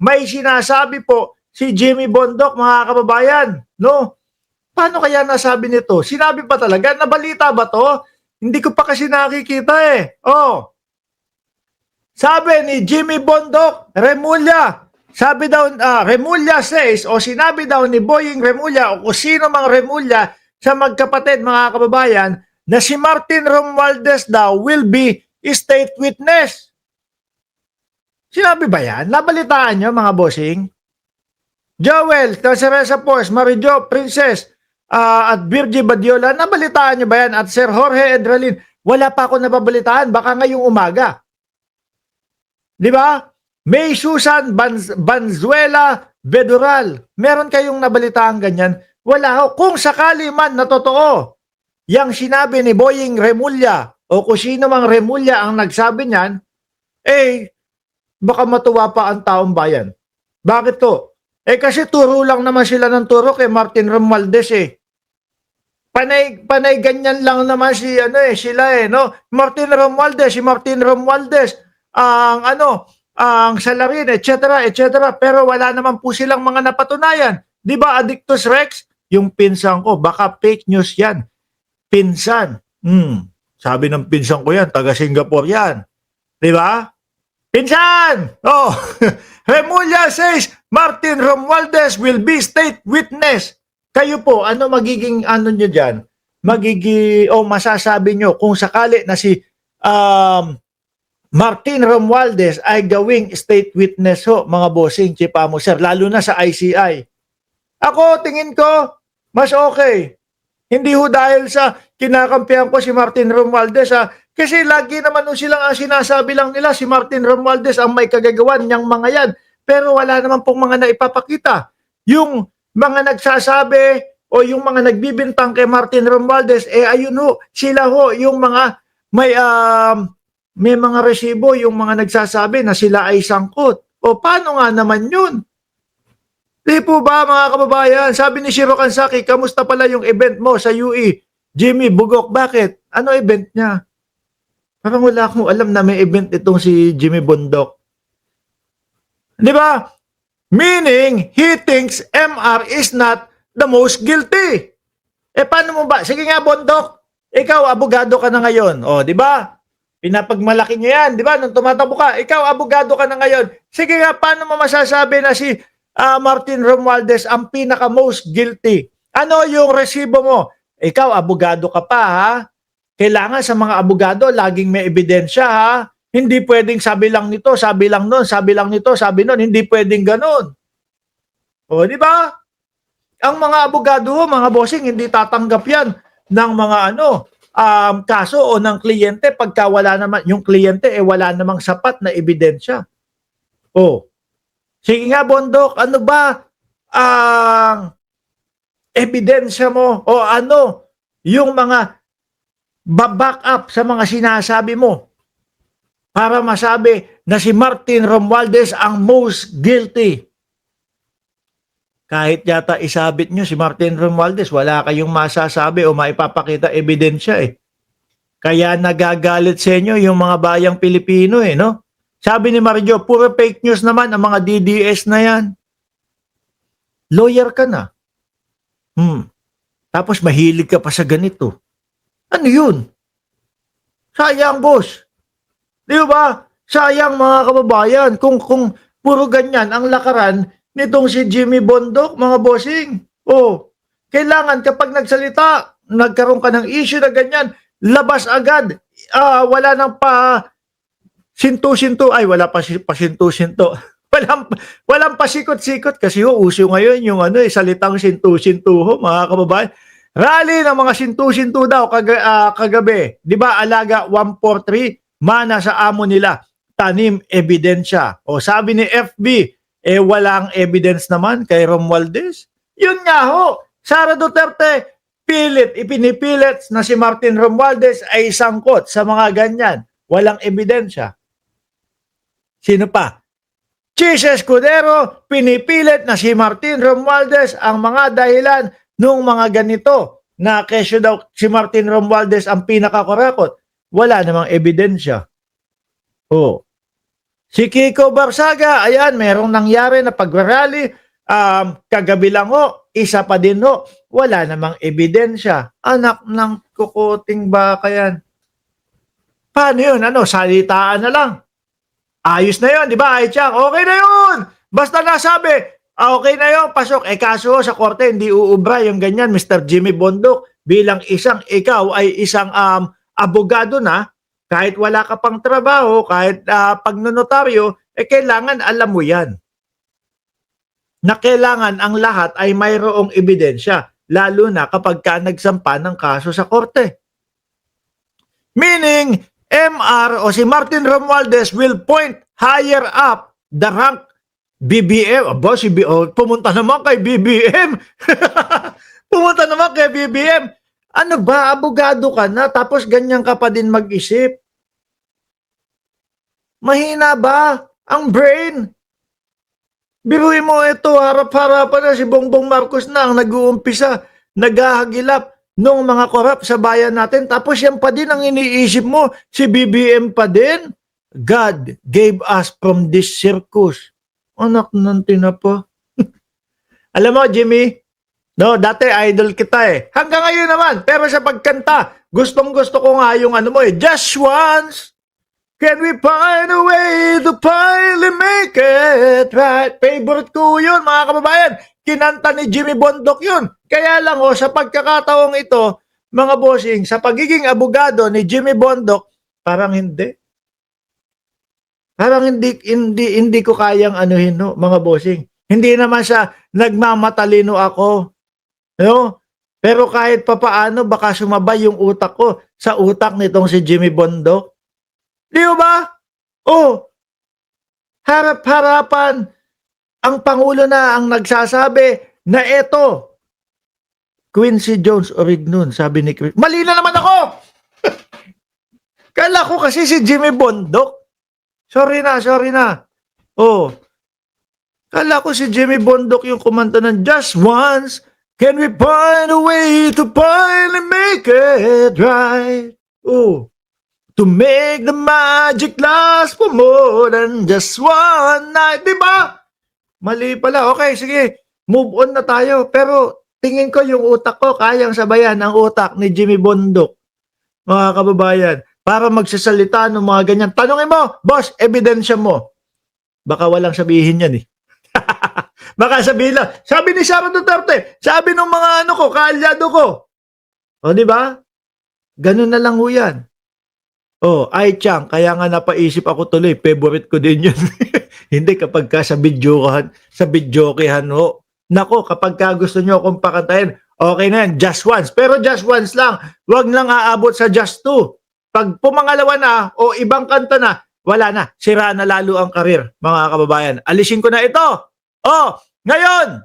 may sinasabi po si Jimmy Bondoc, mga kababayan, no? Paano kaya nasabi nito? Sinabi pa talaga? Nabalita ba to? Hindi ko pa kasi nakikita eh. Oh, sabi ni Jimmy Bondoc Remulla, sabi daw, Remulla says, o sinabi daw ni Boying Remulla, o kung sino mang Remulla sa magkapatid, mga kababayan, na si Martin Romualdez daw will be state witness. Sinabi ba yan? Nabalitaan nyo, mga bossing? Joel, Teresa Force, Marijo, Princess, at Virgie Badiola, nabalitaan nyo ba yan? At Sir Jorge Edralin, wala pa ako nababalitaan, baka ngayong umaga. Di ba? May Susan Banzuela Bedural, meron kayong nabalitaan ganyan? Wala ho. Kung sakali man na totoo, yang sinabi ni Boying Remulla, o kung sino mang Remulla ang nagsabi niyan, eh, baka matuwa pa ang taong bayan. Bakit to? Eh kasi turo lang naman sila ng turo kay Martin Romualdez eh. Panay ganyan lang naman si sila eh, no? Martin Romualdez, si Martin Romualdez ang salarin, etc., etc. Pero wala naman po silang mga napatunayan. 'Di ba, Addictus Rex? Yung pinsan ko, baka fake news 'yan. Pinsan. Sabi ng pinsan ko 'yan, taga Singapore 'yan. 'Di ba? Pinsan! Oh, Remulla says Martin Romualdez will be state witness. Kayo po, ano magiging nyo dyan? Masasabi nyo kung sakali na si Martin Romualdez ay gawing state witness ho, mga bossing, Chipamo sir, lalo na sa ICI. Ako, tingin ko, mas okay. Hindi ho dahil sa kinakampihan ko si Martin Romualdez kasi lagi naman silang ang sinasabi lang nila si Martin Romualdez ang may kagagawan niyang mga yan. Pero wala naman pong mga naipapakita. Yung mga nagsasabi o yung mga nagbibintang kay Martin Romualdez, ayun ho, sila ho, yung mga may mga resibo, yung mga nagsasabi na sila ay sangkot. O paano nga naman yun? Di po ba, mga kababayan? Sabi ni Shiro Kansaki, kamusta pala yung event mo sa UE? Jimmy Bugok, bakit? Ano event niya? Parang wala akong alam na may event itong si Jimmy Bondoc. Di ba? Meaning, he thinks MR is not the most guilty. Paano mo ba? Sige nga, Bondoc. Ikaw, abogado ka na ngayon. O, di ba? Pinapagmalaki niyo yan. Di ba? Nung tumatakbo ka, ikaw, abogado ka na ngayon. Sige nga, paano mo masasabi na si Martin Romualdez ang pinaka-most guilty? Ano yung resibo mo? Ikaw, abogado ka pa, ha? Kailangan sa mga abogado, laging may ebidensya, ha? Hindi pwedeng sabi lang nito, sabi lang nun, sabi lang nito, sabi nun. Hindi pwedeng ganun. O, di ba? Ang mga abogado, mga bossing, hindi tatanggap yan ng mga kaso o ng kliyente pagka wala naman, yung kliyente wala namang sapat na ebidensya. O, sige nga, Bondoc, ano ba ang ebidensya mo o ano yung mga back up sa mga sinasabi mo para masabi na si Martin Romualdez ang most guilty? Kahit yata isabit nyo si Martin Romualdez, wala kayong masasabi o maipapakita ebidensya eh. Kaya nagagalit sa inyo yung mga bayang Pilipino eh, no? Sabi ni Mario, puro fake news naman ang mga DDS na yan. Lawyer ka na. Tapos mahilig ka pa sa ganito. Ano yun? Sayang, boss. Di ba? Sayang, mga kababayan, kung puro ganyan ang lakaran nitong si Jimmy Bondoc, mga bossing. Kailangan kapag nagsalita, nagkaroon ka ng issue na ganyan, labas agad. Wala nang sinto-sinto. Ay, wala pa sinto-sinto. Walang pasikot-sikot kasi uso ngayon yung salitang sinto-sinto, mga kababayan. Rally ng mga sinto-sinto daw kagabi. Di ba, Alaga 143, mana sa amo nila, tanim ebidensya. O sabi ni FB, walang evidence naman kay Romualdez. Yun nga ho, Sara Duterte, ipinipilit na si Martin Romualdez ay sangkot sa mga ganyan. Walang ebidensya. Sino pa? Chis Escudero, pinipilit na si Martin Romualdez ang mga dahilan nung mga ganito na kesyo daw si Martin Romualdez ang pinakakurakot. Wala namang ebidensya. Si Kiko Barsaga, ayan, merong nangyari na pag-rally. Kagabi lang ho, isa pa din ho, wala namang ebidensya. Anak ng kukuting baka yan. Paano yun? Ano, salitaan na lang. Ayos na yun, di ba, Aichang? Okay na yun! Basta nasabi, okay na yun, pasok. Kaso sa korte, hindi uubra yung ganyan, Mr. Jimmy Bondok. Bilang ikaw ay isang abogado na, kahit wala ka pang trabaho, kahit pagnonotaryo, kailangan alam mo yan. Na kailangan ang lahat ay mayroong ebidensya, lalo na kapag ka nagsampa ng kaso sa korte. Meaning, MR o si Martin Romualdez will point higher up the rank BBM. Aba, pumunta naman kay BBM. Pumunta naman kay BBM. Ano ba, abogado ka na, tapos ganyan ka pa din mag-isip? Mahina ba ang brain? Biruin mo ito, harap-harapan na si Bongbong Marcos na ang nag-uumpisa, naghahagilap nung mga korap sa bayan natin. Tapos yan pa din ang iniisip mo, si BBM pa din. God gave us from this circus. Anak ng tinapa. Alam mo, Jimmy, no, dati idol kita eh. Hanggang ngayon naman, pero sa pagkanta, gustong-gusto ko nga yung ano mo eh, just once. Can we find a way to finally make it right? Favorite ko yun, mga kababayan. Kinanta ni Jimmy Bondok yun. Kaya lang sa pagkakataong ito, mga bossing, sa pagiging abogado ni Jimmy Bondok, parang hindi. Parang hindi ko kayang anuhin, no, mga bossing. Hindi naman siya nagmamatalino ako. No? Pero kahit papaano, baka sumabay yung utak ko sa utak nitong si Jimmy Bondok. Di ba? Harap-harapan ang Pangulo na ang nagsasabi na eto, Quincy Jones Orignon, sabi ni Chris. Mali na naman ako! Kala ko kasi si Jimmy Bondok. Sorry na. Kala ko si Jimmy Bondok yung kumanta ng Just Once, can we find a way to finally make it right? To make the magic last for more than just one night. Diba? Mali pala. Okay, sige. Move on na tayo. Pero tingin ko yung utak ko, kayang sabayan ang utak ni Jimmy Bondok. Mga kababayan. Para magsasalita ng mga ganyan. Tanungin mo, boss, ebidensya mo. Baka walang sabihin yan eh. Baka sabihin lang. Sabi ni Sara Duterte, sabi ng mga kaalyado ko. O, diba? Ganun na lang ho yan. Chang, kaya nga napaisip ako tuloy, favorite ko din yun. Hindi kapag ka sa videokehan ho. Nako, kapag ka gusto nyo akong pakantahin, okay na yan, just once. Pero just once lang, wag lang aabot sa just two. Pag pumangalawa na o ibang kanta na, wala na, sira na lalo ang karir, mga kababayan. Alisin ko na ito. Ngayon,